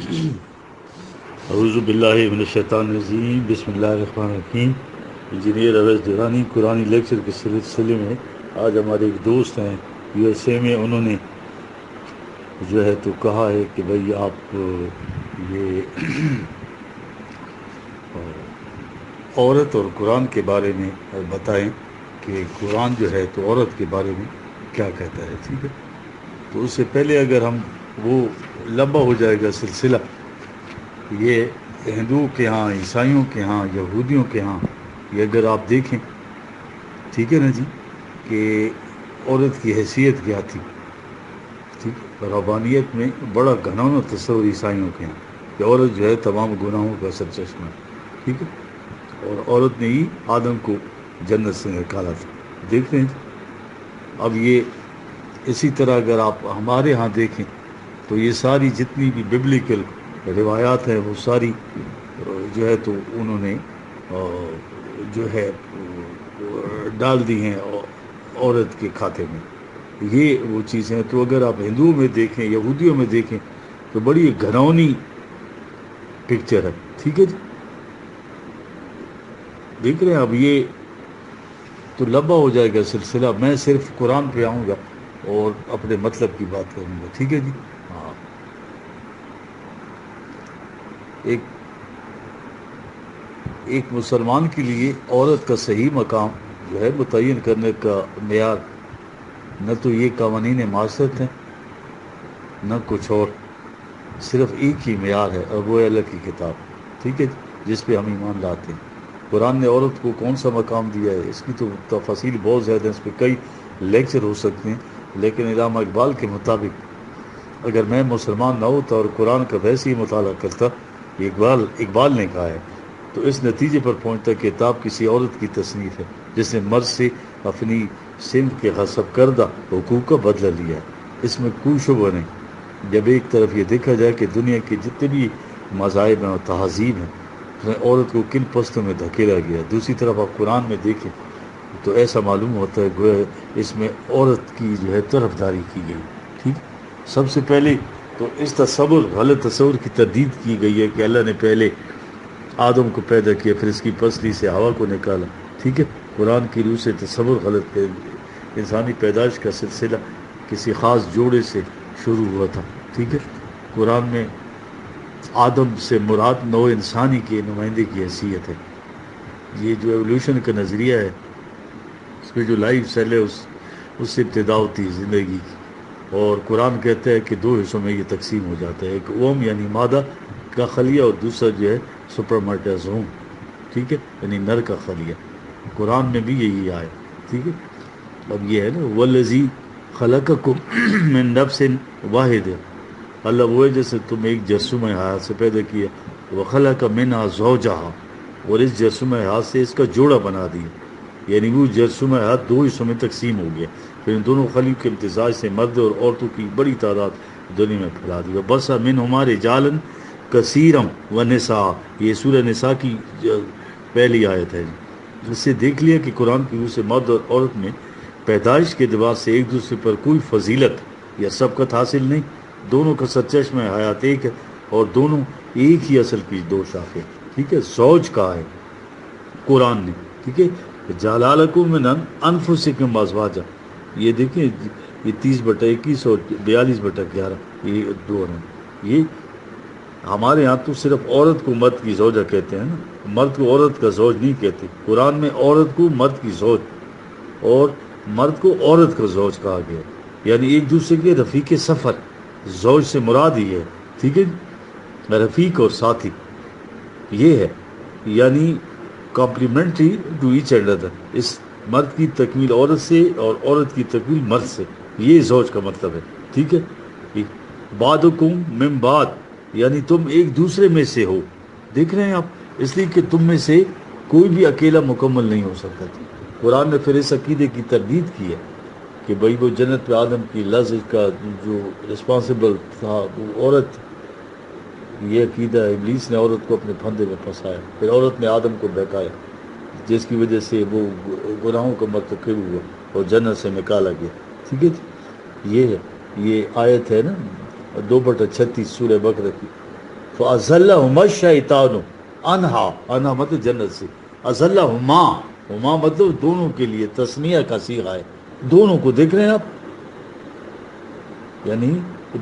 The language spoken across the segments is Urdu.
اعوذ باللہ من الشیطان الرجیم، بسم اللہ الرحمن الرحیم۔ انجینئر اویس درانی قرآن لیکچر کے سلسلے میں آج ہمارے ایک دوست ہیں یو ایس اے میں، انہوں نے جو ہے تو کہا ہے کہ بھائی آپ یہ عورت اور قرآن کے بارے میں بتائیں کہ قرآن جو ہے تو عورت کے بارے میں کیا کہتا ہے، ٹھیک ہے؟ تو اس سے پہلے اگر ہم وہ لمبا ہو جائے گا سلسلہ، یہ ہندوؤں کے ہاں، عیسائیوں کے ہاں، یہودیوں کے ہاں، یہ اگر آپ دیکھیں، ٹھیک ہے نا جی، کہ عورت کی حیثیت کیا تھی، ٹھیک، ربانیت میں بڑا گھناؤنا تصور عیسائیوں کے ہیں کہ عورت جو ہے تمام گناہوں کا سرچشمہ ہے، ٹھیک ہے، اور عورت نے ہی آدم کو جنت سے نکالا تھا، دیکھ رہے ہیں۔ اب یہ اسی طرح اگر آپ ہمارے ہاں دیکھیں تو یہ ساری جتنی بھی ببلیکل روایات ہیں وہ ساری جو ہے تو انہوں نے جو ہے ڈال دی ہیں عورت کے کھاتے میں، یہ وہ چیزیں ہیں۔ تو اگر آپ ہندوؤں میں دیکھیں، یہودیوں میں دیکھیں تو بڑی گھناؤنی پکچر ہے، ٹھیک ہے جی، دیکھ رہے ہیں۔ اب یہ تو لمبا ہو جائے گا سلسلہ، میں صرف قرآن پہ آؤں گا اور اپنے مطلب کی بات کروں گا، ٹھیک ہے جی۔ ہاں، ایک مسلمان کے لیے عورت کا صحیح مقام جو ہے متعین کرنے کا معیار نہ تو یہ قوانین معاشرت ہیں نہ کچھ اور، صرف ایک ہی معیار ہے اور وہ ہے اللہ کی کتاب، ٹھیک ہے، جس پہ ہم ایمان لاتے ہیں۔ قرآن نے عورت کو کون سا مقام دیا ہے، اس کی تو تفاصیل بہت زیادہ ہیں، اس پہ کئی لیکچر ہو سکتے ہیں، لیکن علامہ اقبال کے مطابق اگر میں مسلمان نہ ہوتا اور قرآن کا ویسے ہی مطالعہ کرتا، یہ اقبال نے کہا ہے، تو اس نتیجے پر پہنچتا کہ کتاب کسی عورت کی تصنیف ہے جس نے مرد سے اپنی صنف کے غصب کردہ حقوق کا بدلہ لیا ہے۔ اس میں کوئی شبہ نہیں، جب ایک طرف یہ دیکھا جائے کہ دنیا کے جتنے بھی مذاہب ہیں اور تہذیب ہیں اس میں عورت کو کن پستوں میں دھکیلا گیا، دوسری طرف آپ قرآن میں دیکھیں تو ایسا معلوم ہوتا ہے گویا اس میں عورت کی جو ہے طرفداری کی گئی، ٹھیک۔ سب سے پہلے تو اس غلط تصور کی تردید کی گئی ہے کہ اللہ نے پہلے آدم کو پیدا کیا، پھر اس کی پسلی سے ہوا کو نکالا، ٹھیک ہے۔ قرآن کی روح سے تصور غلط ہے، انسانی پیدائش کا سلسلہ کسی خاص جوڑے سے شروع ہوا تھا، ٹھیک ہے۔ قرآن میں آدم سے مراد نوع انسانی کے نمائندے کی حیثیت ہے۔ یہ جو ایولیوشن کا نظریہ ہے، اس میں جو لائف سیل ہے اس سے ابتدا ہوتی ہے زندگی کی، اور قرآن کہتا ہے کہ دو حصوں میں یہ تقسیم ہو جاتا ہے، ایک اوم یعنی مادہ کا خلیہ اور دوسرا جو ہے سپرماٹازوم، ٹھیک ہے، یعنی نر کا خلیہ۔ قرآن میں بھی یہی آئے، ٹھیک ہے۔ اب یہ ہے نا والذی خلقکم من نفس واحد، اللہ وہ ہے جیسے تم ایک جرثومہ حیات سے پیدا کیا، وخلق منہا زوجہا، اور اس جرثومہ حیات سے اس کا جوڑا بنا دیا، یعنی وہ جرثومہ حیات دو حصوں میں تقسیم ہو گیا، پھر ان دونوں خلیق کے امتزاج سے مرد اور عورتوں کی بڑی تعداد دنیا میں پھیلا دی، بسا منہما رجالا کثیرا ونساء، یہ سورہ نساء کی پہلی آیت ہے۔ اس سے دیکھ لیا کہ قرآن کی روح سے مرد اور عورت میں پیدائش کے اعتبار سے ایک دوسرے پر کوئی فضیلت یا سبقت حاصل نہیں، دونوں کا سرچشمہ حیات ایک ہے اور دونوں ایک ہی اصل کی دو شاخیں، ٹھیک ہے۔ زوج کہا ہے قرآن نے، ٹھیک ہے، جعلکم من انفسکم ازواجا، یہ دیکھیں یہ 30/21 اور 42/11 یہ دو ہیں۔ یہ ہمارے ہاں تو صرف عورت کو مرد کی زوجہ کہتے ہیں نا، مرد کو عورت کا زوج نہیں کہتے۔ قرآن میں عورت کو مرد کی زوج اور مرد کو عورت کا زوج کہا گیا، یعنی ایک دوسرے کے رفیق سفر، زوج سے مراد ہی ہے، ٹھیک ہے، رفیق اور ساتھی، یہ ہے، یعنی کمپلیمنٹری ٹو ایچ ادر، اس مرد کی تکمیل عورت سے اور عورت کی تکمیل مرد سے، یہ زوج کا مطلب ہے، ٹھیک ہے۔ بعدکم من بعد، یعنی تم ایک دوسرے میں سے ہو، دیکھ رہے ہیں آپ، اس لیے کہ تم میں سے کوئی بھی اکیلا مکمل نہیں ہو سکتا تھا۔ قرآن نے پھر اس عقیدے کی تردید کی ہے کہ بھائی وہ جنت پہ آدم کی لفظ کا جو رسپانسبل تھا وہ عورت، یہ عقیدہ ابلیس نے عورت کو اپنے پھندے میں پھنسایا، پھر عورت نے آدم کو بہکایا، جس کی وجہ سے وہ گناہوں کا مرتکب ہوا اور جنت سے نکالا گیا، ٹھیک ہے جی۔ یہ ہے، یہ آیت ہے نا 2/36 سورہ بقرہ کی، فَأَزَلَّهُمَا الشَّيْطَانُ عنہا مطلب جنت سے، ازلہما، ہما مطلب دونوں کے لیے تسمیہ کا صیغہ ہے، دونوں کو دیکھ رہے ہیں آپ، یعنی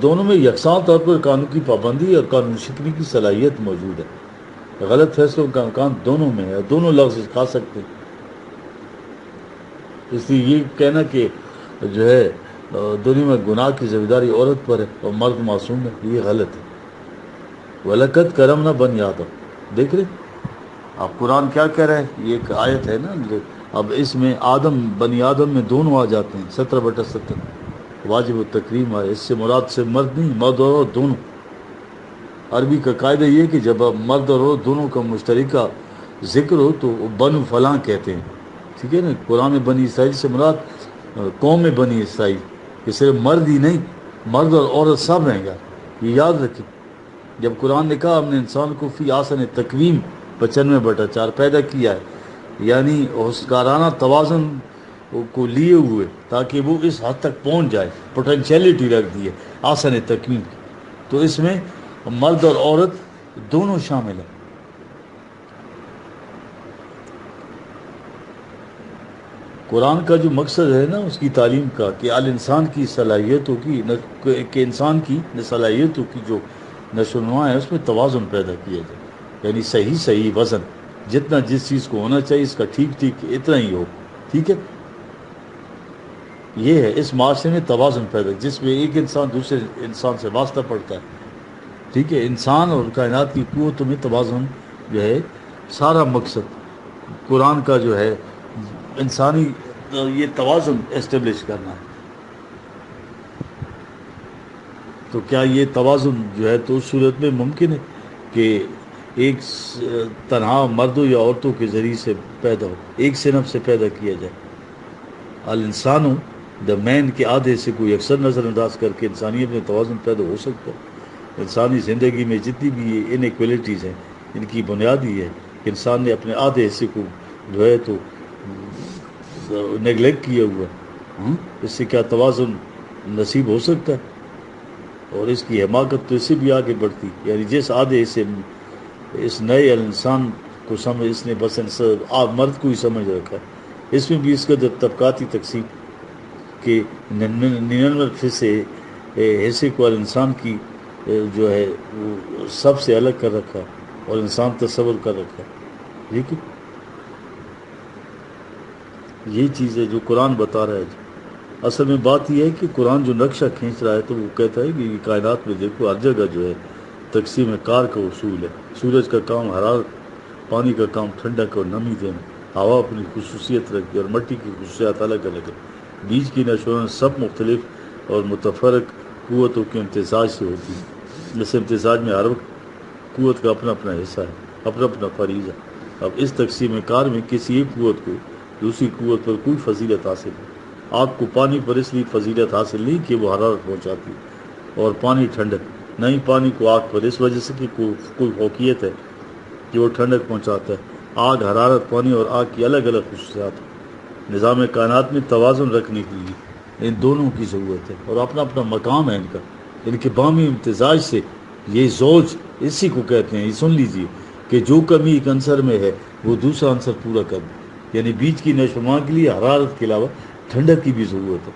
دونوں میں یکساں طور پر قانون کی پابندی اور قانون شکنی کی صلاحیت موجود ہے، غلط فیصلوں کا امکان دونوں میں ہے، دونوں لفظ کھا سکتے ہیں۔ اس لیے یہ کہنا کہ جو ہے دنیا میں گناہ کی ذمہ داری عورت پر ہے اور مرد معصوم ہے، یہ غلط ہے۔ وَلَقَدْ كَرَمْنَا بَنِي آدَم، دیکھ رہے اب قرآن کیا کہہ رہا ہے، یہ ایک آیت ہے نا، اب اس میں بنی آدم میں دونوں آ جاتے ہیں، 17/70 واجب التکریم ہے، اس سے مراد سے مرد نہیں، مرد اور عورت دونوں۔ عربی کا قاعدہ یہ کہ جب مرد اور عورت دونوں کا مشترکہ ذکر ہو تو بنو فلاں کہتے ہیں، ٹھیک ہے نا۔ قرآن میں بنی اسرائیل سے مراد قوم بنی اسرائیل، کہ صرف مرد ہی نہیں، مرد اور عورت سب ہیں گا، یہ یاد رکھیں۔ جب قرآن نے کہا ہم نے انسان کو فی احسن تقویم 95/4 پیدا کیا ہے، یعنی ہوشیارانہ توازن کو لیے ہوئے تاکہ وہ اس حد تک پہنچ جائے، پوٹینشیلٹی رکھ دی ہے احسن تقویم کی، تو اس میں مرد اور عورت دونوں شامل ہیں۔ قرآن کا جو مقصد ہے نا اس کی تعلیم کا، کہ الانسان کی صلاحیتوں کی، کہ انسان کی صلاحیتوں کی جو نشو و نما ہے اس میں توازن پیدا کیا جائے، یعنی صحیح وزن، جتنا جس چیز کو ہونا چاہیے اس کا ٹھیک اتنا ہی ہو، ٹھیک ہے۔ یہ ہے اس معاشرے میں توازن پیدا، جس میں ایک انسان دوسرے انسان سے واسطہ پڑتا ہے، ٹھیک ہے۔ انسان اور کائنات کی قوتوں میں توازن جو ہے سارا مقصد قرآن کا جو ہے انسانی یہ توازن اسٹیبلش کرنا ہے۔ تو کیا یہ توازن جو ہے تو اس صورت میں ممکن ہے کہ ایک تنہا مردوں یا عورتوں کے ذریعے سے پیدا ہو، ایک صنف سے پیدا کیا جائے؟ الانسانوں دا مین کے آدھے سے کوئی اکثر نظر انداز کر کے انسانیت میں توازن پیدا ہو سکتا ہے۔ انسانی زندگی میں جتنی بھی ان ایکویلٹیز ہیں ان کی بنیاد یہ ہے کہ انسان نے اپنے آدھے حصے کو جو ہے تو نیگلیکٹ کیا ہوا ہے، اس سے کیا توازن نصیب ہو سکتا ہے؟ اور اس کی حماقت تو اس سے بھی آگے بڑھتی، یعنی جس آدھے حصے اس نئے انسان کو اس نے بس مرد کو ہی سمجھ رکھا ہے، اس میں بھی اس کا طبقاتی تقسیم کہ 99% حصے کو انسان کی جو ہے وہ سب سے الگ کر رکھا اور انسان تصور کر رکھا، ٹھیک ہے۔ یہ چیز ہے جو قرآن بتا رہا ہے۔ اصل میں بات یہ ہے کہ قرآن جو نقشہ کھینچ رہا ہے تو وہ کہتا ہے کہ یہ کائنات میں دیکھو ہر جگہ جو ہے تقسیم کار کا اصول ہے۔ سورج کا کام حرارت، پانی کا کام ٹھنڈک اور نمی دینا، ہوا اپنی خصوصیت رکھتی اور مٹی کی خصوصیات الگ الگ ہے، بیج کی نشو سب مختلف اور متفرق قوتوں کے امتزاج سے ہوتی ہے۔ اس امتزاج میں ہر وقت قوت کا اپنا اپنا حصہ ہے، اپنا اپنا فریضہ۔ اب اس تقسیم کار میں کسی ایک قوت کو دوسری قوت پر کوئی فضیلت حاصل نہیں۔ آگ کو پانی پر اس لیے فضیلت حاصل نہیں کہ وہ حرارت پہنچاتی ہے اور پانی ٹھنڈک، نہیں پانی کو آگ پر اس وجہ سے کہ کوئی فوقیت ہے کہ وہ ٹھنڈک پہنچاتا ہے۔ آگ، حرارت، پانی اور آگ کی الگ الگ خصوصیات ہیں۔ نظام کائنات میں توازن رکھنے کے لیے ان دونوں کی ضرورت ہے اور اپنا اپنا مقام ہے ان کا، ان کے باہمی امتزاج سے یہ زوج اسی کو کہتے ہیں۔ یہ سن لیجئے کہ جو کمی ایک عنصر میں ہے وہ دوسرا عنصر پورا کر دے، یعنی بیج کی نشو و نما کے لیے حرارت کے علاوہ ٹھنڈک کی بھی ضرورت ہے۔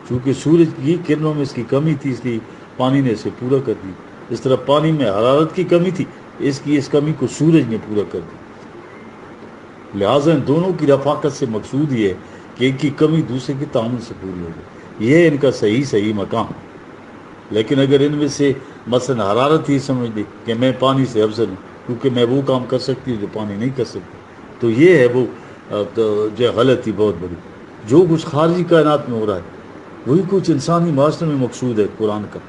چونکہ سورج کی کرنوں میں اس کی کمی تھی اس لیے پانی نے اسے پورا کر دی، اس طرح پانی میں حرارت کی کمی تھی، اس کمی کو سورج نے پورا کر دی۔ لہٰذا ان دونوں کی رفاقت سے مقصود یہ ہے کہ ایک کی کمی دوسرے کے تعاون سے پوری ہو جائے، یہ ہے ان کا صحیح مقام۔ لیکن اگر ان میں سے مثلا حرارت ہی سمجھ لی کہ میں پانی سے افضل ہوں کیونکہ میں وہ کام کر سکتی ہوں جو پانی نہیں کر سکتی، تو یہ ہے وہ جو غلطی بہت بڑی۔ جو کچھ خارجی کائنات میں ہو رہا ہے وہی کچھ انسانی معاشرے میں مقصود ہے قرآن کا۔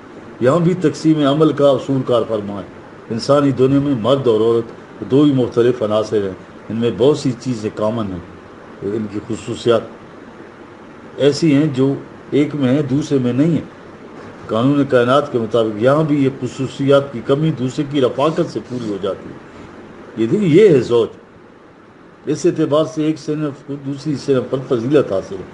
یہاں بھی تقسیم عمل کا اصول کار فرمائے۔ انسانی دنیا میں مرد اور عورت دو ہی مختلف عناصر ہیں، ان میں بہت سی چیزیں کامن ہیں، ان کی خصوصیات ایسی ہیں جو ایک میں ہیں دوسرے میں نہیں ہیں۔ قانون کائنات کے مطابق یہاں بھی یہ خصوصیات کی کمی دوسرے کی رفاقت سے پوری ہو جاتی ہے۔ یہ ہے زوج۔ اس اعتبار سے ایک صنف کو دوسری صنف پر فضیلت حاصل ہے۔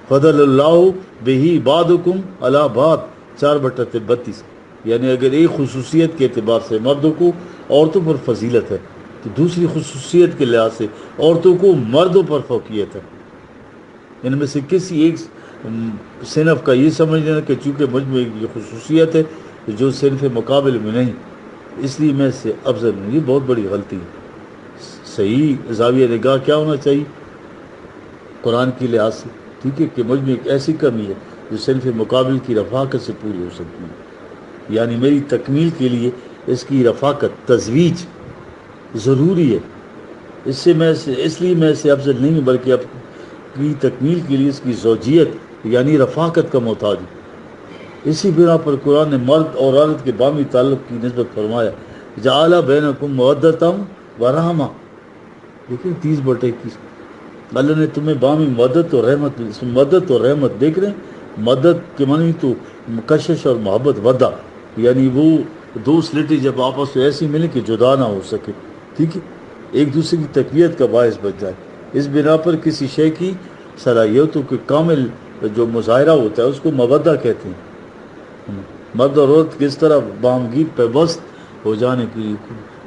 فضل اللہ بہی بعضکم علی بعض 4/32۔ یعنی اگر ایک خصوصیت کے اعتبار سے مردوں کو عورتوں پر فضیلت ہے تو دوسری خصوصیت کے لحاظ سے عورتوں کو مردوں پر فوقیت ہے. ان میں سے کسی ایک صنف کا یہ سمجھ لینا کہ چونکہ مجھ میں یہ خصوصیت ہے جو صنف مقابل میں نہیں اس لیے میں اس سے افضل ہوں، یہ بہت بڑی غلطی ہے. صحیح زاویہ نگاہ کیا ہونا چاہیے قرآن کے لحاظ سے؟ ٹھیک ہے کہ مجھ میں ایک ایسی کمی ہے جو صنف مقابل کی رفاقت سے پوری ہو سکتی ہے، یعنی میری تکمیل کے لیے اس کی رفاقت تزویج ضروری ہے. اس لیے میں اسے افضل نہیں ہوں بلکہ اب کی تکمیل کے لیے اس کی زوجیت یعنی رفاقت کا محتاج ہوں. اسی بنا پر قرآن نے مرد اور عورت کے باہمی تعلق کی نسبت فرمایا جعل بینکم مودۃ و رحمہ. دیکھیں 30/21 اللہ نے تمہیں باہمی مدد اور رحمت، اس میں مدد اور رحمت دیکھ رہے ہیں. مدد کے معنی تو کشش اور محبت ودا، یعنی وہ دو سلیٹیں جب آپس میں ایسی ملیں کہ جدا نہ ہو سکے، ٹھیک ہے، ایک دوسرے کی تقویت کا باعث بن جائے. اس بنا پر کسی شے کی صلاحیتوں کے کامل جو مظاہرہ ہوتا ہے اس کو مودہ کہتے ہیں. مرد اور عورت کس طرح باہمگیر پیوست ہو جانے کی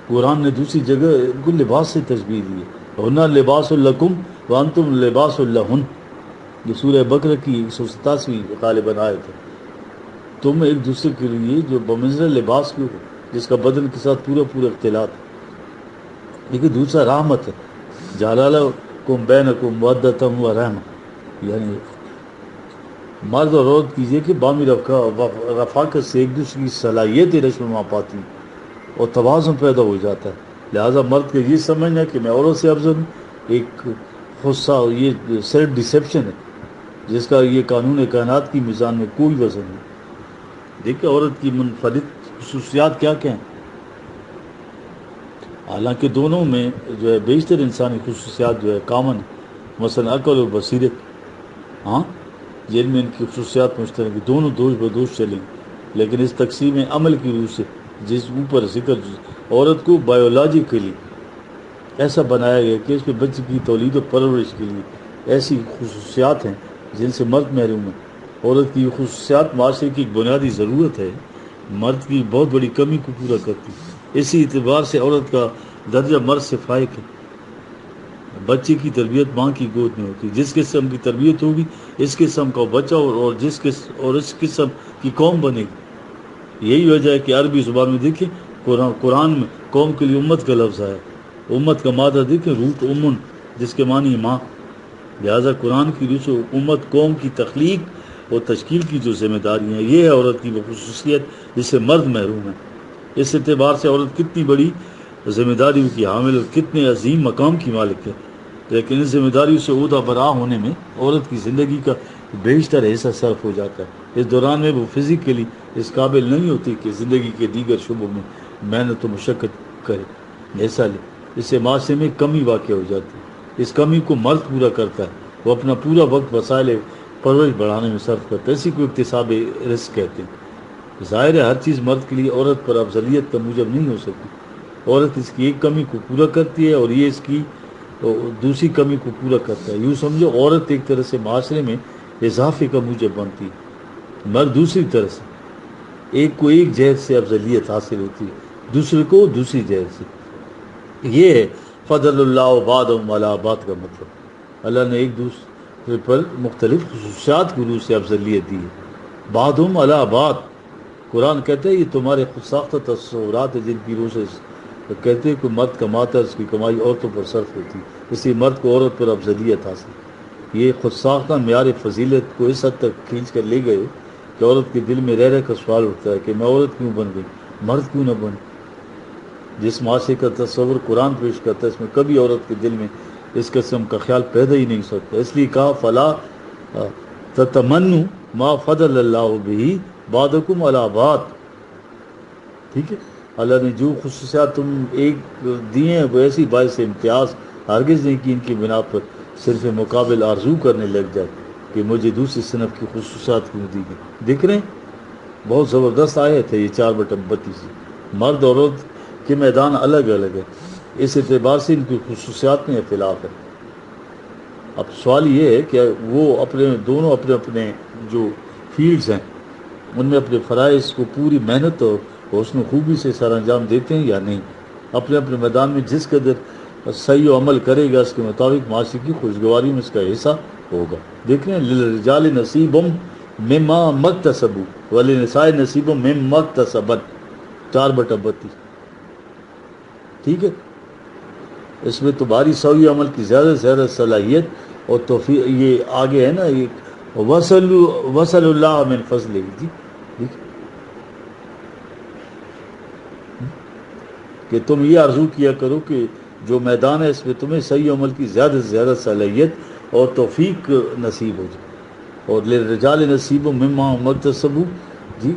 قرآن نے دوسری جگہ ان کو لباس سے تشبیہ دی ہے. ہن لباس لکم وانتم لباس لہن، یہ سورہ بقرہ کی 187 غالباً آیت ہے. تم ایک دوسرے کے لیے جو بمنزل لباس کی ہو جس کا بدن کے ساتھ پورا اختلاط ہے. لیکن دوسرا رحمت ہے، جعل لکم بینکم مودۃ و رحمہ، یعنی مرد اور عورت کیجئے کہ باہمی رفاقت سے ایک دوسرے کی صلاحیتیں رشمما پاتی ہیں اور توازن پیدا ہو جاتا ہے. لہٰذا مرد کا یہ سمجھنا کہ میں عورت سے افضل ہوں ایک غصہ، یہ سیلف ڈیسیپشن ہے جس کا یہ قانون کائنات کی میزان میں کوئی وزن نہیں. دیکھیں عورت کی منفرد خصوصیات کیا ہیں، حالانکہ دونوں میں جو ہے بیشتر انسانی خصوصیات جو ہے کامن ہے، مثلا عقل اور بصیرت، ہاں جن میں ان کی خصوصیات مشترک، دونوں دوش بدوش چلیں. لیکن اس تقسیم عمل کی روح سے جس اوپر ذکر، عورت کو بایولوجیکلی ایسا بنایا گیا کہ اس میں بچے کی تولید و پرورش کے لیے ایسی خصوصیات ہیں جن سے مرد محروم ہے. عورت کی خصوصیات معاشرے کی ایک بنیادی ضرورت ہے، مرد کی بہت بڑی کمی کو پورا کرتی ہے. اسی اعتبار سے عورت کا درجہ مرد سے فائق ہے. بچے کی تربیت ماں کی گود میں ہوتی ہے. جس قسم کی تربیت ہوگی اس قسم کا بچہ اور اس قسم کی قوم بنے گی. یہی وجہ ہے کہ عربی زبان میں دیکھیں قرآن میں قوم کے لیے امت کا لفظ ہے. امت کا مادہ دیکھیں روٹ امن، جس کے معنی ماں. لہٰذا قرآن کی روح سے امت قوم کی تخلیق اور تشکیل کی جو ذمہ داری ہیں یہ ہے عورت کی وہ خصوصیت جس سے مرد محروم ہے. اس اعتبار سے عورت کتنی بڑی ذمہ داریوں کی حامل اور کتنے عظیم مقام کی مالک ہے. لیکن اس ذمہ داریوں سے عہدہ برآ ہونے میں عورت کی زندگی کا بیشتر حصہ صرف ہو جاتا ہے. اس دوران میں وہ فزیکلی اس قابل نہیں ہوتی کہ زندگی کے دیگر شعبوں میں محنت و مشقت کرے، حصہ لے. اس سے معاشرے میں کمی واقع ہو جاتی ہے. اس کمی کو مرد پورا کرتا ہے، وہ اپنا پورا وقت وسائل پرورش بڑھانے میں صرف کرتا ہے. اسی کو اکتساب رزق کہتے ہیں. ظاہر ہے ہر چیز مرد کے لیے عورت پر افضلیت کا موجب نہیں ہو سکتی. عورت اس کی ایک کمی کو پورا کرتی ہے اور یہ اس کی دوسری کمی کو پورا کرتا ہے. یوں سمجھو عورت ایک طرح سے معاشرے میں اضافے کا موجب بنتی ہے، مرد دوسری طرح سے. ایک کو ایک جہت سے افضلیت حاصل ہوتی ہے، دوسرے کو دوسری جہت سے. یہ ہے فضل اللہ بعضهم علی بعض کا مطلب. اللہ نے ایک دوسرے پر مختلف خصوصیات کی روح سے افضلیت دی ہے. بعضهم علی بعض، قرآن کہتے ہیں یہ تمہارے خود ساختہ تصورات ہیں جن کی روح سے کہتے ہیں کہ مرد کماتا ہے اس کی کمائی عورتوں پر صرف ہوتی ہے، اس لیے مرد کو عورت پر افضلیت حاصل. یہ خود ساختہ معیار فضیلت کو اس حد تک کھینچ کر لے گئے کہ عورت کے دل میں رہ کر سوال اٹھتا ہے کہ میں عورت کیوں بن گئی، مرد کیوں نہ بن. جس معاشرے کا تصور قرآن پیش کرتا ہے اس میں کبھی عورت کے دل میں اس قسم کا خیال پیدا ہی نہیں سکتا. اس لیے کہا فلا تتمنوا ما فضل اللہ بہ بعضکم علی بعض. ٹھیک ہے، اللہ نے جو خصوصیات تم ایک دیے ہیں وہ ایسی باعث امتیاز ہرگز نہیں کی ان کی بنا پر صرف مقابل آرزو کرنے لگ جائے کہ مجھے دوسری صنف کی خصوصیات کیوں دی گئی. دیکھ رہے ہیں بہت زبردست آیت ہے یہ 4/32. مرد اور عورت کے میدان الگ الگ ہے، اس اعتبار سے ان کی خصوصیات میں اختلاف ہے. اب سوال یہ ہے کہ وہ دونوں اپنے جو فیلڈز ہیں ان میں اپنے فرائض کو پوری محنت اور حسن و خوبی سے سر انجام دیتے ہیں یا نہیں. اپنے اپنے میدان میں جس قدر صحیح و عمل کرے گا اس کے مطابق معاشرے کی خوشگواری میں اس کا حصہ ہوگا. دیکھ رہے ہیں للرجال نصیب مما مکتسبوا وللنساء نصیب مما اکتسبن 4/32. ٹھیک ہے. اس میں تمہاری سوی عمل کی زیادہ سے زیادہ صلاحیت اور توفیق یہ آگے ہے نا یہ وصل اللہ من فضلہ. جی کہ تم یہ آرزو کیا کرو کہ جو میدان ہے اس میں تمہیں صحیح عمل کی زیادہ سے زیادہ صلاحیت اور توفیق نصیب ہو جائے. اور للرجال نصیب مما مکتسبوا. جی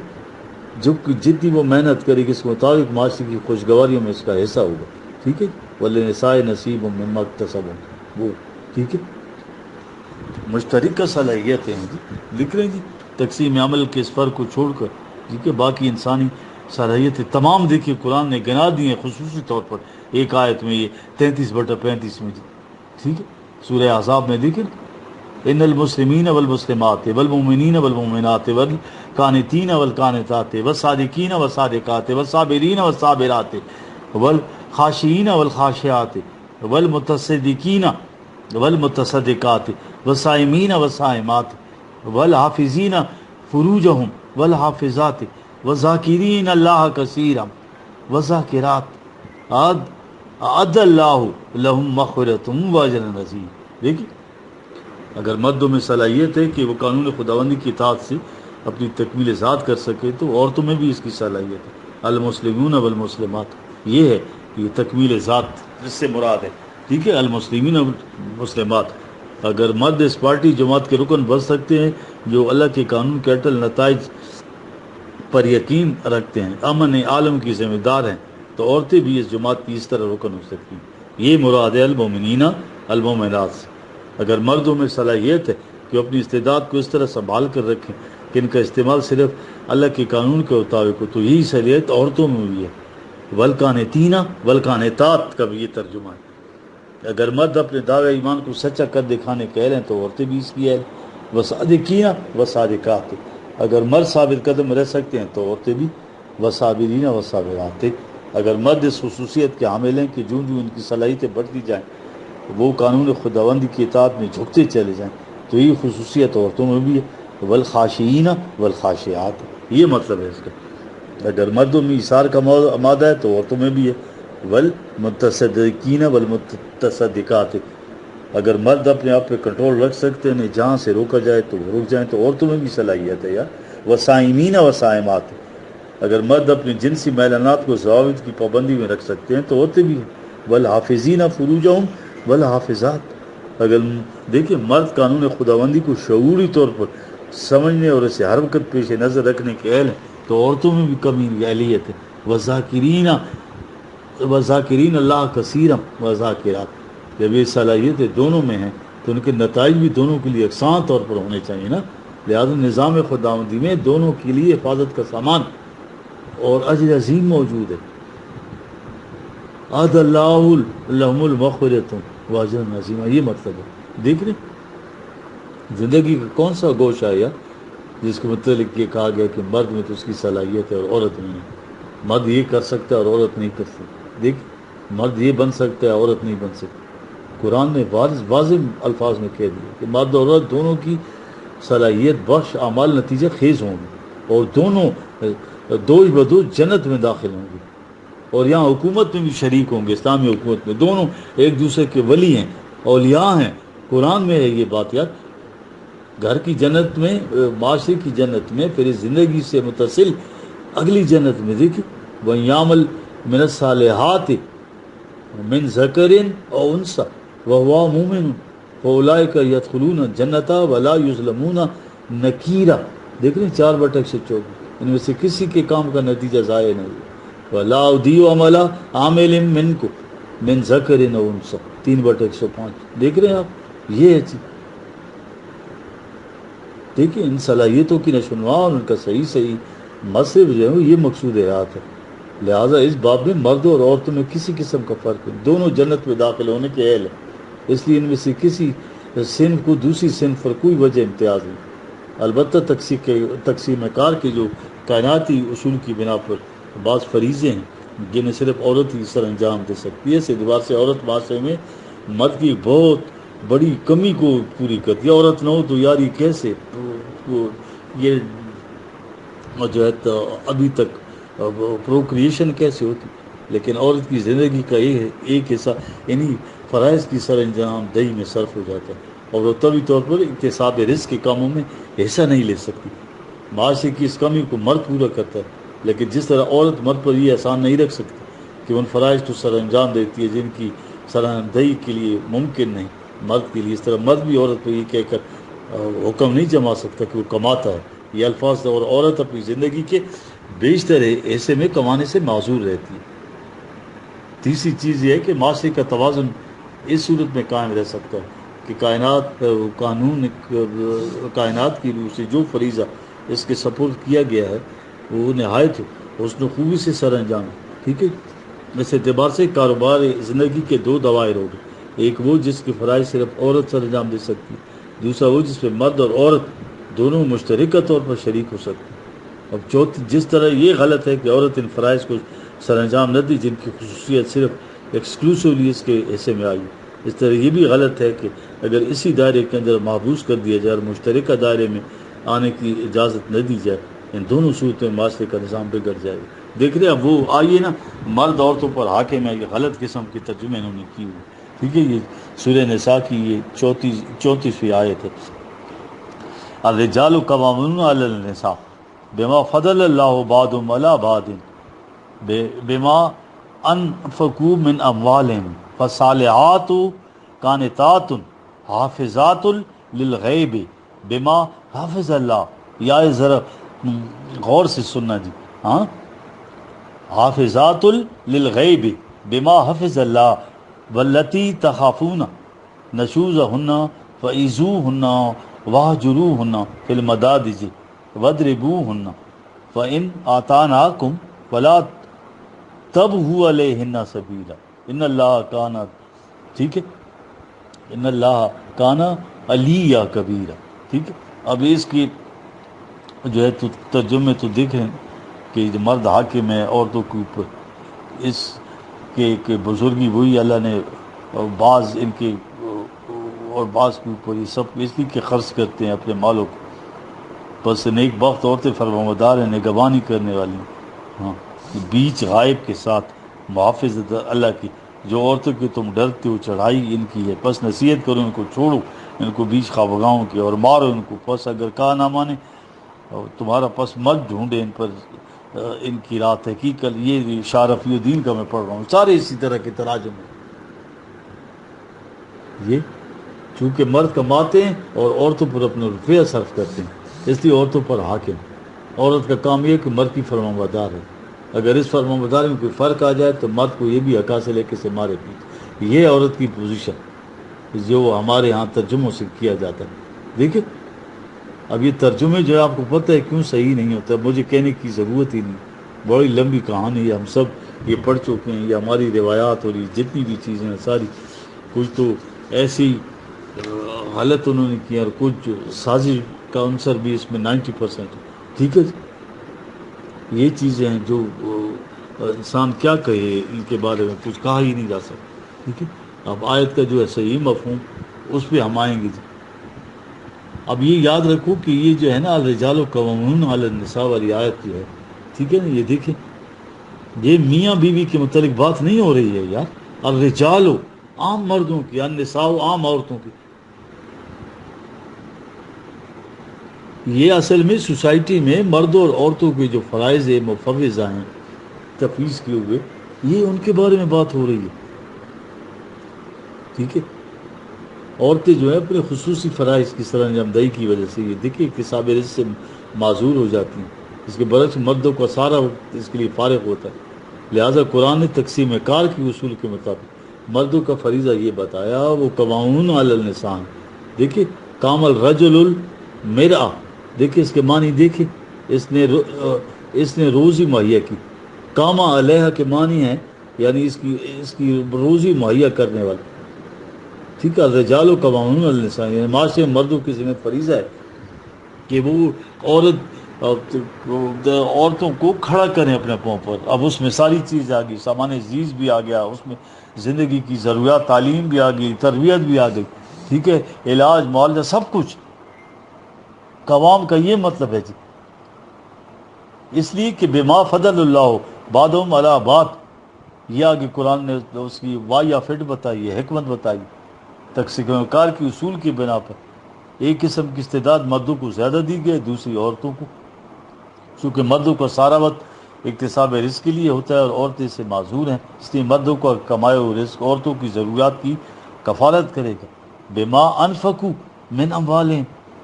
جو جتنی وہ محنت کرے گی اس کے مطابق معاشرے کی خوشگواریوں میں اس کا حصہ ہوگا. ٹھیک ہے. وللنساء نصیب مما اکتسبوا. وہ ٹھیک ہے مشترکہ صلاحیت ہیں. جی لکھ رہے ہیں جی تقسیم عمل کے اس فرق کو چھوڑ کر ٹھیک ہے باقی انسانی صلاحیتیں تمام دیکھیے قرآن نے گنا دی ہیں خصوصی طور پر ایک آیت میں یہ 33/35 میں. جی ٹھیک ہے. سورہ احزاب میں دیکھیں ان المسلمین والمسلمات والمؤمنین والمؤمنات والقانتین والقانتات والصادقین والصادقات والصابرین والصابرات والخاشعین والخاشعات والمتصدقین والمتصدقات والصائمین والصائمات والحافظین فروجہم والحافظات والذاکرین اللہ کثیرا والذاکرات اعد اللہ لہم مغفرۃ واجر عظیم. دیکھیے اگر مردوں میں صلاحیت ہے کہ وہ قانون خداوندی کی اطاعت سے اپنی تکمیل ذات کر سکے تو عورتوں میں بھی اس کی صلاحیت ہے. المسلمون والمسلمات یہ ہے یہ تکمیل ذات جس سے مراد ہے. ٹھیک ہے. المسلمین والمسلمات اگر مرد اس پارٹی جماعت کے رکن بن سکتے ہیں جو اللہ کے قانون کے اٹل نتائج پر یقین رکھتے ہیں امن عالم کی ذمہ دار ہیں تو عورتیں بھی اس جماعت کی اس طرح رکن ہو سکتی ہیں. یہ مراد ہے المومنین المومنات سے. اگر مردوں میں صلاحیت ہے کہ اپنی استعداد کو اس طرح سنبھال کر رکھیں کہ ان کا استعمال صرف اللہ کے قانون کے مطابق ہو تو یہی صلاحیت عورتوں میں بھی ہے. والقانتین والقانتات کا بھی یہ ترجمہ ہے. اگر مرد اپنے دعوے ایمان کو سچا کر دکھانے کے اہل ہیں تو عورتیں بھی اس کی اہل. وصادقین وصادقات اگر مرد ثابت قدم رہ سکتے ہیں تو عورتیں بھی. وصابرین وصابرات اگر مرد اس خصوصیت کے حامل ہیں کہ جو ان کی صلاحیتیں بڑھتی جائیں وہ قانون خداوندی کی اطاعت میں جھکتے چلے جائیں تو یہ خصوصیت عورتوں میں بھی ہے. والخاشعین والخاشعات یہ مطلب ہے اس کا. اگر مردوں میں ایثار کا مادہ ہے تو عورتوں میں بھی ہے. والمتصدقین والمتصدقات اگر مرد اپنے آپ پہ کنٹرول رکھ سکتے ہیں جہاں سے روکا جائے تو وہ رک جائیں تو عورتوں میں بھی صلاحیت ہے یار. وصائمین وصائمات اگر مرد اپنے جنسی میلانات کو ضوابط کی پابندی میں رکھ سکتے ہیں تو عورتیں بھی ہیں. والحافظین فروجہم والحافظات اگر دیکھیں مرد قانون خداوندی کو شعوری طور پر سمجھنے اور اسے ہر وقت پیش نظر رکھنے کے اہل ہیں تو عورتوں میں بھی کمی اہلیت ہے. وذاکرین اللہ کثیرا وذاکرات جب یہ صلاحیتیں دونوں میں ہیں تو ان کے نتائج بھی دونوں کے لیے یکساں طور پر ہونے چاہیے نا. لہذا نظام خداوندی میں دونوں کے لیے حفاظت کا سامان اور اجر عظیم موجود ہے. اعد اللہ لہم المغفرۃ واجر عظیم یہ مطلب ہے. دیکھ رہے زندگی کا کون سا گوشہ ہے جس کے متعلق یہ کہا گیا کہ مرد میں تو اس کی صلاحیت ہے اور عورت نہیں ہے. مرد یہ کر سکتا ہے اور عورت نہیں کر سکتی. دیکھ مرد یہ بن سکتا ہے عورت نہیں بن سکتی. قرآن نے واضح الفاظ میں کہہ دیا کہ مرد اور عورت دونوں کی صلاحیت بخش اعمال نتیجہ خیز ہوں گے اور دونوں دوش بدوش جنت میں داخل ہوں گے اور یہاں حکومت میں بھی شریک ہوں گے. اسلامی حکومت میں دونوں ایک دوسرے کے ولی ہیں اولیاء ہیں. قرآن میں ہے یہ بات یار. گھر کی جنت میں معاشرے کی جنت میں پھر اس زندگی سے متصل اگلی جنت میں دیکھیں وَيَعْمَلْ مِنَ الصَّالِحَاتِ مِنْ ذَكَرٍ أَوْ أُنْثَىٰ وَهُوَ مُؤْمِنٌ فَأُولَٰئِكَ يَدْخُلُونَ الْجَنَّةَ وَلَا يُظْلَمُونَ نَقِيرًا. دیکھ رہے ہیں 4/14 ان میں سے کسی کے کام کا نتیجہ ضائع نہیں. وَلَا أُضِيعُ عَمَلَ عَامِلٍ مِّنكُم مِّن ذَكَرٍ أَوْ أُنثَىٰ 3/105. دیکھ رہے ہیں آپ یہ ہے چیز. دیکھیں ان صلاحیتوں کی نشوونما اور ان کا صحیح مصرف جو ہے یہ مقصود حیات ہے. لہٰذا اس باب میں مردوں اور عورتوں میں کسی قسم کا فرق نہیں. دونوں جنت میں داخل ہونے کے اہل ہیں. اس لیے ان میں سے کسی صنف کو دوسری صنف پر کوئی وجہ امتیاز نہیں. البتہ تقسیم کار کے جو کائناتی اصول کی بنا پر بعض فریضے ہیں جنہیں صرف عورت ہی سر انجام دے سکتی ہے، اس اعتبار سے عورت معاشرے میں مرد کی بہت بڑی کمی کو پوری کرتی ہے۔ عورت نہ ہو تو یار یہ کیسے یہ جو ہے تو ابھی تک پروکریشن کیسے ہوتی؟ لیکن عورت کی زندگی کا ایک حصہ یعنی فرائض کی سر انجام دہی میں صرف ہو جاتا ہے، اور وہ طبی طور پر اکتساب رزق کے کاموں میں حصہ نہیں لے سکتی۔ معاشرے کی اس کمی کو مرد پورا کرتا ہے، لیکن جس طرح عورت مرد پر یہ احسان نہیں رکھ سکتی کہ ان فرائض کو سر انجام دیتی ہے جن کی سر دہی کے لیے ممکن نہیں مرد کے لیے، اس طرح مرد بھی عورت پر یہ کہہ کر حکم نہیں جما سکتا کہ وہ کماتا ہے۔ یہ الفاظ اور عورت اپنی زندگی کے بیشتر حصے میں کمانے سے معذور رہتی ہے۔ تیسری چیز یہ ہے کہ معاشرے کا توازن اس صورت میں قائم رہ سکتا ہے کہ کائنات کی روح سے جو فریضہ اس کے سپرد کیا گیا ہے وہ نہایت حسن و خوبی سے سر انجام ہے، ٹھیک ہے۔ اس اعتبار سے کاروبار زندگی کے دو دوائر ہو گئے، ایک وہ جس کے فرائض صرف عورت سر انجام دے سکتی ہے، دوسرا وہ جس میں مرد اور عورت دونوں مشترکہ طور پر شریک ہو سکتے ہیں۔ اب چوتھی، جس طرح یہ غلط ہے کہ عورت ان فرائض کو سر انجام نہ دی جن کی خصوصیت صرف ایکسکلوسیولی اس کے حصے میں آئی، اس طرح یہ بھی غلط ہے کہ اگر اسی دائرے کے اندر محبوس کر دیا جائے اور مشترکہ دائرے میں آنے کی اجازت نہ دی جائے، ان دونوں صورتوں میں معاشرے کا نظام بگڑ جائے گا۔ دیکھ رہے ہیں اب وہ آئیے نا، مرد عورتوں پر حاکم ہے، یہ غلط قسم کی ترجمے انہوں نے کی ہوئی، ٹھیک ہے۔ یہ سورہ نساء کی یہ 34ویں آیت ہے۔ الرجال قوامون علی النساء بما فضل اللہ بعضهم علی بعض بما انفقوا من اموالهم فالصالحات قانتات حافظات للغیب بما حافظ اللہ۔ یا ذرا غور سے سننا جی، ہاں، حافظات للغیب بما حفظ اللہ واللتی تخافون نشوزہن فعیزوہن واہجروہن فی المضاجع واضربوہن فإن آتاناکم فلا تبغوا علیہن سبیلا ان اللہ کان، ٹھیک ہے، ان اللہ کان علیہ کبیرہ، ٹھیک ہے۔ اب اس کی جو ہے تو ترجمے تو دیکھیں کہ جو مرد حاکم ہے عورتوں کے اوپر، اس کے بزرگی وہی اللہ نے بعض ان کے اور بعض کے اوپر یہ سب اس لیے کہ خرچ کرتے ہیں اپنے مالوں کو، بس نیک بخت عورتیں فرمانبردار ہیں، نگہبانی کرنے والی، ہاں، بیچ غائب کے ساتھ محافظ اللہ کی۔ جو عورتوں کی تم ڈرتے ہو چڑھائی ان کی ہے، پس نصیحت کرو ان کو، چھوڑو ان کو بیچ خوابگاہوں کے، اور مارو ان کو، پس اگر کہا نہ مانے تمہارا پس مت ڈھونڈے ان پر ان کی رات حقیقت۔ یہ شاہ رفیع الدین کا میں پڑھ رہا ہوں، سارے اسی طرح کے تراجم ہیں۔ یہ چونکہ مرد کماتے ہیں اور عورتوں پر اپنا روپیہ صرف کرتے ہیں، اس لیے عورتوں پر حاکم۔ عورت کا کام یہ کہ مرد کی فرمانبردار ہے، اگر اس فرمانبرداری میں کوئی فرق آ جائے تو مرد کو یہ بھی حقا سے لے کے سے مارے پیٹ۔ یہ عورت کی پوزیشن جو ہمارے ہاں ترجموں سے کیا جاتا ہے۔ دیکھیں اب یہ ترجمے جو ہے آپ کو پتہ ہے کیوں صحیح نہیں ہوتا، مجھے کہنے کی ضرورت ہی نہیں، بڑی لمبی کہانی ہے، ہم سب یہ پڑھ چکے ہیں، یہ ہماری روایات اور یہ جتنی بھی چیزیں ہیں ساری، کچھ تو ایسی غلط انہوں نے کیا اور کچھ سازش کا عنصر بھی اس میں 90%، ٹھیک ہے۔ یہ چیزیں ہیں جو انسان کیا کہے ان کے بارے میں، کچھ کہا ہی نہیں جا سکتا، ٹھیک ہے۔ اب آیت کا جو ہے صحیح مفہوم اس پہ ہم آئیں گے جی۔ اب یہ یاد رکھو کہ یہ جو ہے نا الرجال قوامون علی النساء والی آیت جو ہے، ٹھیک ہے نا، یہ دیکھیں یہ میاں بیوی کے متعلق بات نہیں ہو رہی ہے یار، الرجال عام مردوں کی، النساء عام عورتوں کی۔ یہ اصل میں سوسائٹی میں مردوں اور عورتوں کے جو فرائض مفوضہ ہیں تفویض کیے ہوئے، یہ ان کے بارے میں بات ہو رہی ہے، ٹھیک ہے۔ عورتیں جو ہے اپنے خصوصی فرائض کی سر انجام دہی کی وجہ سے یہ دیکھیں اکتساب رزق سے معذور ہو جاتی ہیں، اس کے برعکس مردوں کا سارا وقت اس کے لیے فارغ ہوتا ہے۔ لہٰذا قرآن نے تقسیم کار کی اصول کے مطابق مردوں کا فریضہ یہ بتایا، وہ قوامون علی النساء۔ دیکھیں کام الرجل المرأہ، دیکھیں اس کے معنی، دیکھیں اس نے روزی مہیا کی، کاما علیہ کے معنی ہے یعنی اس کی روزی مہیا کرنے والا، ٹھیک ہے۔ الرجال قوامون علی النساء، یعنی معاشرے میں مردوں کی ذمہ فریضہ ہے کہ وہ عورتوں کو کھڑا کریں اپنے پاؤں پر. اب اس میں ساری چیز آ گئی, سامان عزیز بھی آ گیا, اس میں زندگی کی ضروریات, تعلیم بھی آ گئی, تربیت بھی آ گئی, ٹھیک ہے, علاج, معالجہ, سب کچھ. قوام کا یہ مطلب ہے جی, اس لیے کہ بما فضل اللہ بعضهم علی بعض, یہ آگے قرآن نے اس کی واضح فٹ بتائی ہے, حکمت بتائی, تقسیم کار کی اصول کی بنا پر ایک قسم کی استعداد مردوں کو زیادہ دی گئی, دوسری عورتوں کو. چونکہ مردوں کا سارا وقت اکتساب رزق کے لیے ہوتا ہے اور عورتیں اس سے معذور ہیں, اس لیے مردوں کا کمائے ہوئے رزق عورتوں کی ضروریات کی کفالت کرے گا. بما انفقوا من اموالہم,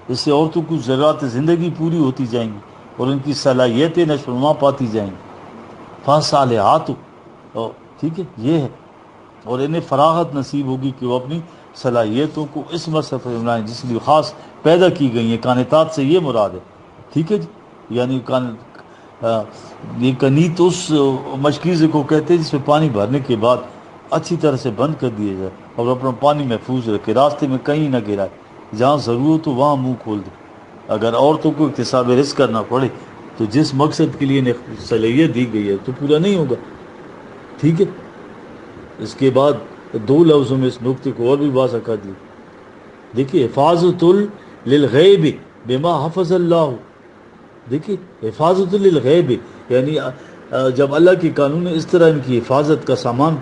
اس سے عورتوں کی ضروریات زندگی پوری ہوتی جائیں گی اور ان کی صلاحیتیں نشو و نما پاتی جائیں گی. فصالحات, ٹھیک ہے, یہ ہے, اور انہیں فراغت نصیب ہوگی کہ وہ اپنی صلاحیتوں کو اس مقصد پر بنائیں جس لیے خاص پیدا کی گئی ہیں. کانتات سے یہ مراد ہے, ٹھیک ہے جی, یعنی یہ کنیت اس مشکیزے کو کہتے ہیں جس میں پانی بھرنے کے بعد اچھی طرح سے بند کر دیا جائے اور اپنا پانی محفوظ رکھے, راستے میں کہیں نہ گرائے, جہاں ضرورت ہو وہاں منہ کھول دے. اگر عورتوں کو اکتساب رزق کرنا پڑے تو جس مقصد کے لیے صلاحیت دی گئی ہے تو پورا نہیں ہوگا, ٹھیک ہے. اس کے بعد دو لفظوں میں اس نقطے کو اور بھی واضح کر دیا. دیکھیے, حفاظت للغیب بما حفظ اللہ. دیکھیے, حفاظت للغیب یعنی جب اللہ کے قانون نے اس طرح ان کی حفاظت کا سامان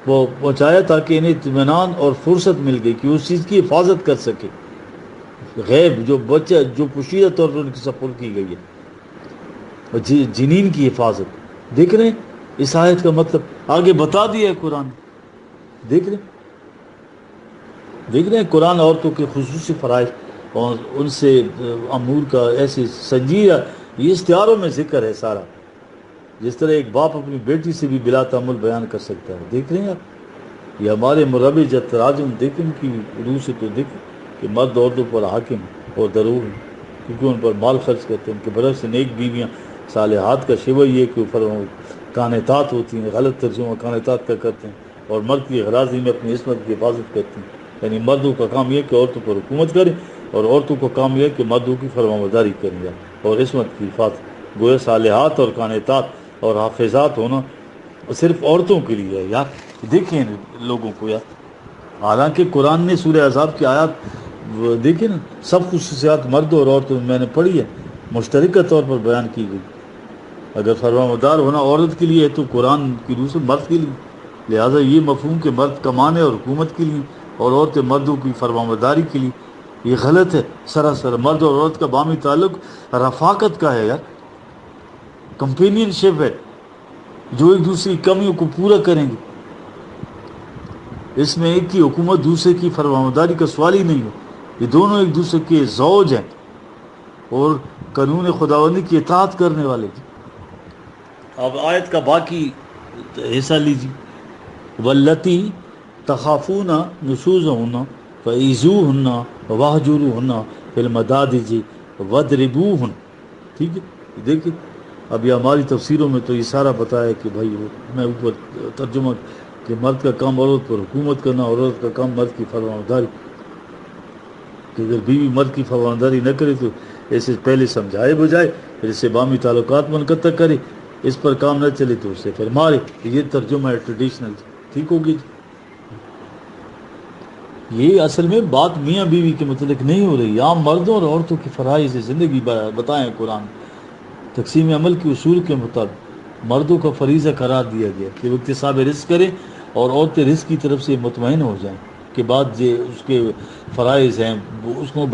وہ پہنچایا تاکہ انہیں اطمینان اور فرصت مل گئی کہ اس چیز کی حفاظت کر سکے. غیب جو بچہ جو پوشیدہ طور پر ان کی سپورٹ کی گئی ہے, جنین کی حفاظت. دیکھ رہے ہیں اس آیت کا مطلب آگے بتا دیا ہے قرآن. دیکھ رہے ہیں قرآن عورتوں کے خصوصی فرائض اور ان سے امور کا ایسے سنجیدہ, یہ اشتہاروں میں ذکر ہے سارا, جس طرح ایک باپ اپنی بیٹی سے بھی بلا تعمل بیان کر سکتا ہے. دیکھ رہے ہیں آپ, یہ ہمارے مربع تراجم دیکھیں ان کی روح سے تو دیکھیں کہ مرد عورتوں پر حاکم اور ضرور ہیں کیونکہ ان پر مال خرچ کرتے ہیں. ان کے برعکس نیک بیویاں صالحات کا شیوہ یہ کہ کانتات ہوتی ہیں, غلط ترجمہ کانتات کا کرتے ہیں, اور مرد کی غرازی میں اپنی عصمت کی حفاظت کرتے ہیں. یعنی مردوں کا کام یہ کہ عورتوں پر حکومت کریں اور عورتوں کا کام یہ کہ مردوں کی فرمانبرداری کریں اور عصمت کی حفاظت. گویا صالحات اور کانتات اور حافظات ہونا صرف عورتوں کے لیے ہے یار. دیکھیں لوگوں کو یار, حالانکہ قرآن نے سورہ احزاب کی آیات دیکھیں نا, سب خصوصیات مردوں اور عورتوں میں نے پڑھی ہے, مشترکہ طور پر بیان کی گئی. اگر فرمانبردار ہونا عورت کے لیے ہے تو قرآن کی روح سے مرد کے لیے, لہٰذا یہ مفہوم کہ مرد کمانے اور حکومت کے لیے اور عورتیں مردوں کی فرمانبرداری کے لیے, یہ غلط ہے سراسر. مرد اور عورت کا باہمی تعلق رفاقت کا ہے یار, کمپینین شپ ہے, جو ایک دوسری کمیوں کو پورا کریں گے. اس میں ایک کی حکومت دوسرے کی فرمانبرداری کا سوال ہی نہیں ہے. یہ دونوں ایک دوسرے کے زوج ہیں اور قانون خداوندی کی اطاعت کرنے والے. اب آیت کا باقی حصہ لیجیے. واللتی تخافون نشوزہن فعیذوہن واہجروہن فی المضاجع واضربوہن. ٹھیک ہے, دیکھیں اب یہ ہماری تفسیروں میں تو یہ سارا بتایا ہے کہ بھائی میں اوپر ترجمہ کہ مرد کا کام عورت پر حکومت کرنا, عورت کا کام مرد کی فرمانبرداری. کہ اگر بیوی مرد کی فرمانبرداری نہ کرے تو ایسے پہلے سمجھائے بجائے, پھر اس سے باہمی تعلقات منقطع کرے, اس پر کام نہ چلے تو اسے پھر مارے. یہ ترجمہ ہے ٹریڈیشنل, ٹھیک ہوگی. یہ اصل میں بات میاں بیوی کے متعلق نہیں ہو رہی, عام مردوں اور عورتوں کی فرائض زندگی بتائیں قرآن. تقسیم عمل کے اصول کے مطابق مردوں کا فریضہ قرار دیا گیا کہ وہ اکتساب رزق کریں اور عورتیں رزق کی طرف سے مطمئن ہو جائیں کے بعد جو اس کے فرائض ہیں وہ اس کو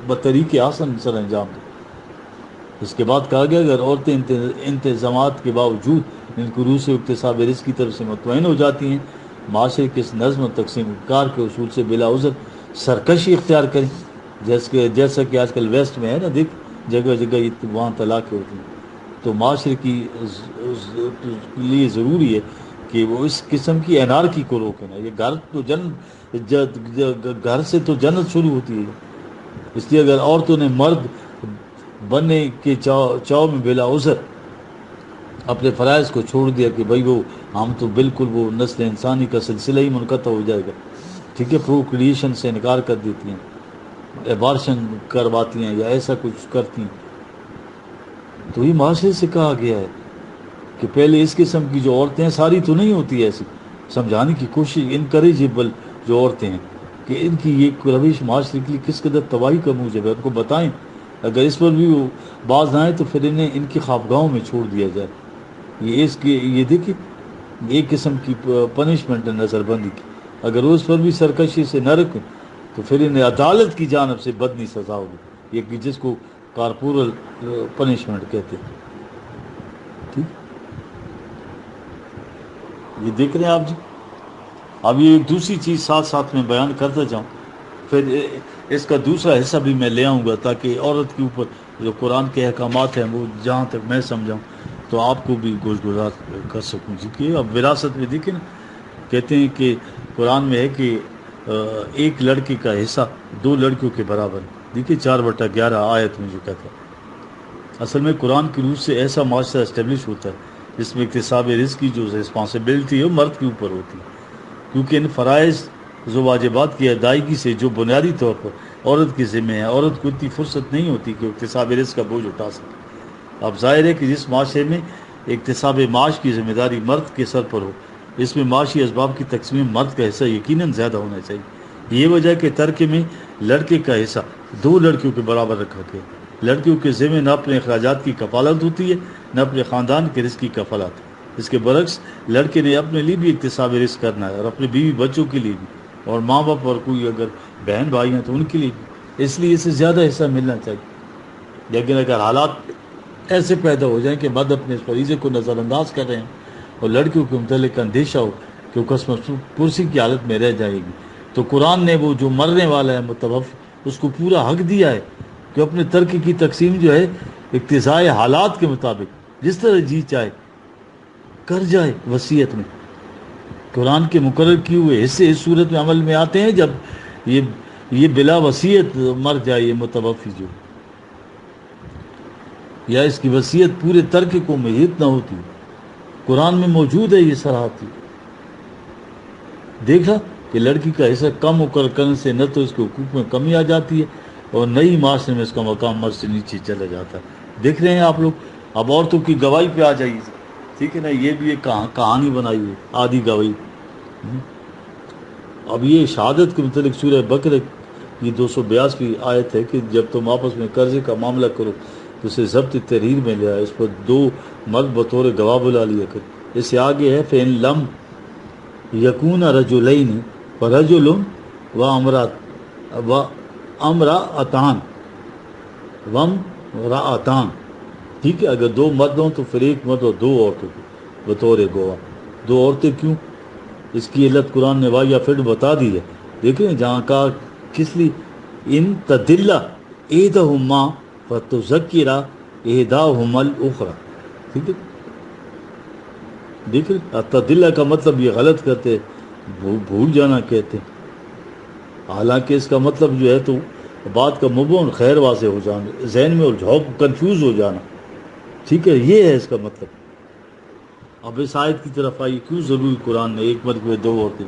بطریق آسن سر انجام دیں. اس کے بعد کہا گیا اگر عورتیں انتظامات کے باوجود ان کو روح سے اکتساب رزق کی طرف سے مطمئن ہو جاتی ہیں, معاشرے کے اس نظم و تقسیم کار کے اصول سے بلا عذر سرکشی اختیار کریں, جیسا کہ آج کل ویسٹ میں ہے نا, دیکھ جگہ جگہ وہاں طلاق ہوتی ہیں. تو معاشرے کی لیے ضروری ہے کہ وہ اس قسم کی انارکی کو روکیں. یہ گھر سے تو جنت شروع ہوتی ہے. اس لیے اگر عورتوں نے مرد بننے کے چاؤ میں بلا عذر اپنے فرائض کو چھوڑ دیا کہ بھائی وہ ہم تو بالکل وہ نسل انسانی کا سلسلہ ہی منقطع ہو جائے گا, ٹھیک ہے, پروکریشن سے انکار کر دیتی ہیں, ایبارشن کرواتی ہیں یا ایسا کچھ کرتی ہیں، تو یہ معاشرے سے کہا گیا ہے کہ پہلے اس قسم کی جو عورتیں ہیں، ساری تو نہیں ہوتی ایسی، سمجھانے کی کوشش انکریجیبل جو عورتیں ہیں کہ ان کی یہ روش معاشرے کے لیے کس قدر تباہی کا موجب ہے، ان کو بتائیں، اگر اس پر بھی وہ باز نہ آئے تو پھر انہیں ان کی خوابگاہوں میں چھوڑ دیا جائے۔ یہ دیکھیں ایک قسم کی پنشمنٹ ہے نظر بندی کی، اگر اس پر بھی سرکشی سے نہ رکھیں تو پھر انہیں عدالت کی جانب سے بدنی سزا ہوگی، یہ کہ جس کو کارپورل پنشمنٹ کہتے ہیں۔ ٹھیک، یہ دیکھ رہے ہیں آپ جی۔ اب یہ ایک دوسری چیز ساتھ ساتھ میں بیان کرتا جاؤں، پھر اس کا دوسرا حصہ بھی میں لے آؤں گا تاکہ عورت کے اوپر جو قرآن کے احکامات ہیں وہ جہاں تک میں سمجھاؤں تو آپ کو بھی گوش گزار کر سکوں جی۔ کہ اب وراثت میں دیکھیں نا، کہتے ہیں کہ قرآن میں ہے کہ ایک لڑکے کا حصہ 2 لڑکیوں کے برابر ہے، دیکھیے 4/11 آیت میں جو کہتا ہے۔ اصل میں قرآن کی روح سے ایسا معاشرہ اسٹیبلش ہوتا ہے جس میں اکتساب رزق کی جو رسپانسبلٹی ہے وہ مرد کے اوپر ہوتی ہے، کیونکہ ان فرائض و واجبات کی ادائیگی سے جو بنیادی طور پر عورت کی ذمہ ہے، عورت کو اتنی فرصت نہیں ہوتی کہ وہ اکتساب رزق کا بوجھ اٹھا سکے۔ اب ظاہر ہے کہ جس معاشرے میں اکتساب معاش کی ذمہ داری مرد کے سر پر ہو، اس میں معاشی اسباب کی تقسیم مرد کا حصہ یقیناً زیادہ ہونا چاہیے۔ یہ وجہ کہ ترکے میں لڑکے کا حصہ 2 لڑکیوں کے برابر رکھا گیا۔ لڑکیوں کے ذمہ نہ اپنے اخراجات کی کفالت ہوتی ہے نہ اپنے خاندان کے رزق کی کفالت۔ اس کے برعکس لڑکے نے اپنے لیے بھی اکتساب رزق کرنا ہے، اور اپنے بیوی بچوں کے لیے بھی، اور ماں باپ اور کوئی اگر بہن بھائی ہیں تو ان کے لیے بھی، اس لیے اسے زیادہ حصہ ملنا چاہیے۔ لیکن اگر حالات ایسے پیدا ہو جائیں کہ مرد اپنے اس فریضے کو نظر انداز کر رہے ہیں اور لڑکیوں کے متعلق اندیشہ ہو کہ وہ قسم پرسی کی حالت میں رہ جائے گی، تو قرآن نے وہ جو مرنے والا ہے متوفی، اس کو پورا حق دیا ہے کہ اپنے ترکے کی تقسیم جو ہے اقتضاء حالات کے مطابق جس طرح جی چاہے کر جائے۔ وصیت میں قرآن کے مقرر کیے ہوئے حصے اس صورت میں عمل میں آتے ہیں جب یہ بلا وصیت مر جائے، یہ متوفی جو، یا اس کی وصیت پورے ترکے کو محیط نہ ہوتی۔ قرآن میں موجود ہے یہ صراحت۔ دیکھا کہ لڑکی کا حصہ کم مقرر کرنے سے نہ تو اس کے حقوق میں کمی آ جاتی ہے اور نئی معاشرے میں اس کا مقام مرد سے نیچے چلا جاتا ہے۔ دیکھ رہے ہیں آپ لوگ۔ اب عورتوں کی گواہی پہ آ جائیے، ٹھیک ہے نا، یہ بھی ایک کہانی بنائی ہوئی آدھی گواہی۔ اب یہ شہادت کے متعلق سورہ بقرہ یہ 282 آیت ہے کہ جب تم آپس میں قرضے کا معاملہ کرو تو اسے ضبط تحریر میں لیا، اس پر 2 مرد بطور گواہ بلا لیا کر۔ اس سے آگے ہے فَإِن لَمْ یکون رجلین ورجل وامرأتان، ٹھیک ہے، اگر 2 مرد ہوں تو پھر 1 مرد اور 2 عورتوں کو بطور گواہ۔ 2 عورتیں کیوں؟ اس کی علت قرآن نے واضح فٹ بتا دی ہے۔ دیکھیں جہاں کہا کس لیے، ان تدل احدہما فتذکر احداہما الاخری، ٹھیک ہے، دیکھ رہے، تدل کا مطلب یہ غلط کرتے، بھول جانا کہتے ہیں، حالانکہ اس کا مطلب جو ہے تو بات کا مبہم خیر واضح ہو جانا، ذہن میں الجھاؤ کنفیوز ہو جانا، ٹھیک ہے، یہ ہے اس کا مطلب۔ اب اس آیت کی طرف آئیے، کیوں ضروری قرآن نے 1 مرد میں 2 عورتیں،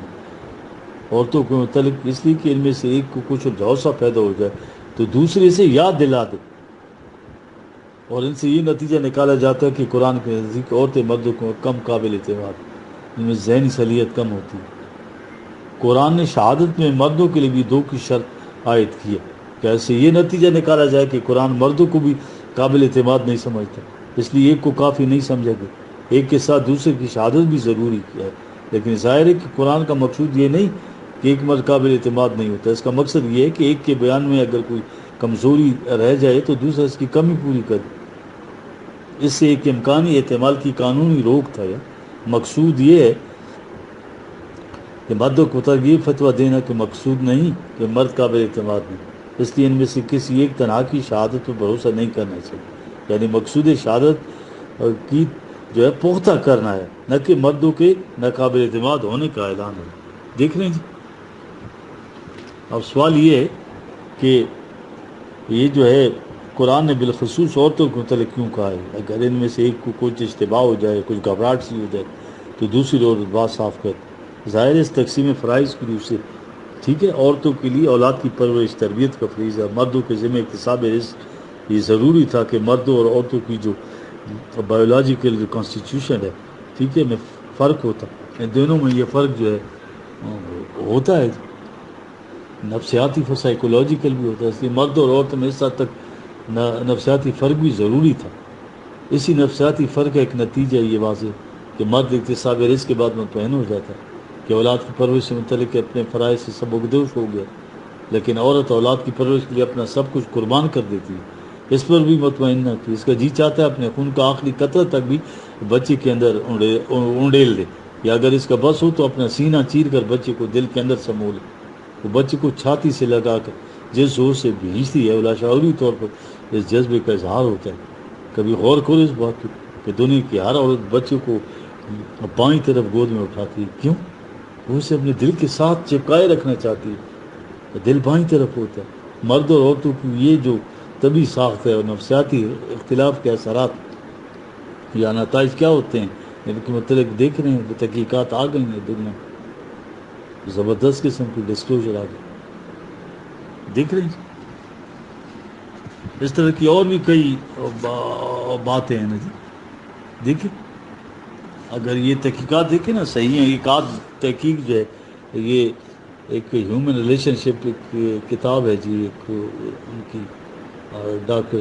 عورتوں کے متعلق اس لیے کہ ان میں سے ایک کو کچھ الجھاؤ سا پیدا ہو جائے تو دوسرے سے یاد دلا دے، اور ان سے یہ نتیجہ نکالا جاتا ہے کہ قرآن کے نزدیک عورتیں مردوں کو کم قابل اعتماد، ان میں ذہنی صلاحیت کم ہوتی ہے۔ قرآن نے شہادت میں مردوں کے لیے بھی 2 کی شرط عائد کی ہے کہ ایسے یہ نتیجہ نکالا جائے کہ قرآن مردوں کو بھی قابل اعتماد نہیں سمجھتا، اس لیے ایک کو کافی نہیں سمجھا گیا، ایک کے ساتھ دوسرے کی شہادت بھی ضروری ہے۔ لیکن ظاہر ہے کہ قرآن کا مقصود یہ نہیں کہ ایک مرد قابل اعتماد نہیں ہوتا، اس کا مقصد یہ ہے کہ ایک کے بیان میں اگر کوئی کمزوری رہ جائے تو دوسرا اس کی کمی پوری کرے۔ اس سے ایک امکانی احتمال کی قانونی روک تھا۔ مقصود یہ ہے کہ مردوں کو یہ فتویٰ دینا کہ مقصود نہیں کہ مرد قابل اعتماد نہیں، اس لیے ان میں سے کسی ایک تنہا کی شہادت پر بھروسہ نہیں کرنا چاہیے، یعنی مقصود شہادت کی جو ہے پختہ کرنا ہے، نہ کہ مردوں کے ناقابل اعتماد ہونے کا اعلان ہے۔ دیکھ رہے ہیں جی۔ اب سوال یہ ہے کہ یہ جو ہے قرآن نے بالخصوص عورتوں کے متعلق کیوں کہا ہے؟ اگر ان میں سے ایک کو کچھ اشتباہ ہو جائے، کچھ گھبراہٹ سی ہو جائے تو دوسری عورت بات صاف کر۔ ظاہر اس تقسیم فرائض کی روح سے ٹھیک ہے، عورتوں کے لیے اولاد کی پرورش تربیت کا فریضہ، مردوں کے ذمہ اکتساب رزق، یہ ضروری تھا کہ مردوں اور عورتوں کی جو بایولوجیکل جو کانسٹیٹیوشن ہے، ٹھیک ہے، میں فرق ہوتا، ان دونوں میں یہ فرق جو ہے ہوتا ہے، نفسیاتی اور سائیکولوجیکل بھی ہوتا ہے، اس لیے مرد اور عورت میں اس حد تک نفسیاتی فرق بھی ضروری تھا۔ اسی نفسیاتی فرق کا ایک نتیجہ یہ واضح کہ مرد اکتساب رزق کے بعد مطمئن ہو جاتا ہے کہ اولاد کی پرورش سے متعلق اپنے فرائض سے سبکدوش ہو گیا، لیکن عورت اولاد کی پرورش کے لیے اپنا سب کچھ قربان کر دیتی ہے، اس پر بھی مطمئن نہ کی، اس کا جی چاہتا ہے اپنے خون کا آخری قطرہ تک بھی بچے کے اندر اونڈیل دے، یا اگر اس کا بس ہو تو اپنا سینہ چیر کر بچے کو دل کے اندر سمو لے۔ وہ بچے کو چھاتی سے لگا کر جس زور سے بھیجتی ہے، لاشعوری طور پر اس جذبے کا اظہار ہوتا ہے۔ کبھی غور کرو اس بات کہ دنیا کی ہر عورت بچے کو بائیں طرف گود میں اٹھاتی ہے، کیوں؟ وہ اسے اپنے دل کے ساتھ چپکائے رکھنا چاہتی ہے، دل بائیں طرف ہوتا ہے۔ مرد اور عورتوں کی یہ جو طبی ساخت ہے اور نفسیاتی اختلاف کے اثرات یا نتائج کیا ہوتے ہیں، ان کے متعلق دیکھ رہے ہیں، تحقیقات آ گئی ہیں دنیا میں، زبردست قسم کی ڈسکلوجر آ گئی، دیکھ رہے ہیں۔ اس طرح کی اور بھی کئی باتیں ہیں نا جی، دیکھیں اگر یہ تحقیقات دیکھیں نا صحیح ہیں، ایک آدھ تحقیق جو ہے یہ ایک ہیومن ریلیشن شپ ایک کتاب ہے جی، ایک ان کی ڈاکٹر